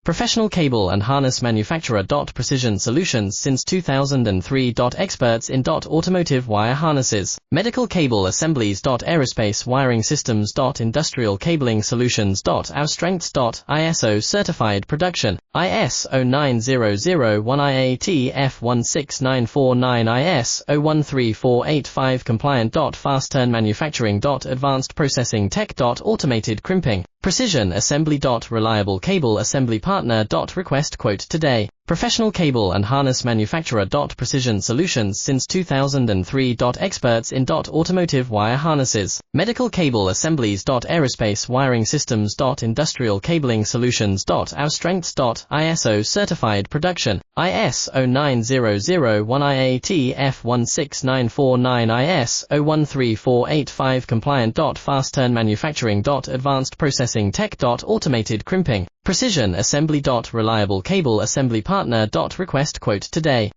Professional cable and harness manufacturer. Precision Solutions since 2003. Experts in automotive wire harnesses, medical cable assemblies. Aerospace wiring systems. Industrial cabling solutions. Our strengths. ISO certified production, IS 09001 IAT F16949 IS 013485 compliant. Fast turn manufacturing. Advanced processing tech. Automated crimping, precision assembly. Reliable cable assembly partner. Request quote today. Professional cable and harness manufacturer. Precision Solutions since 2003. Experts in automotive wire harnesses, medical cable assemblies. Aerospace wiring systems. Industrial cabling solutions. Our strengths. ISO certified production, IS 09001 IAT F16949 IS 013485 compliant. Fast turn manufacturing. Advanced processing tech. Automated crimping, precision assembly. Reliable cable assembly partner. Request quote today.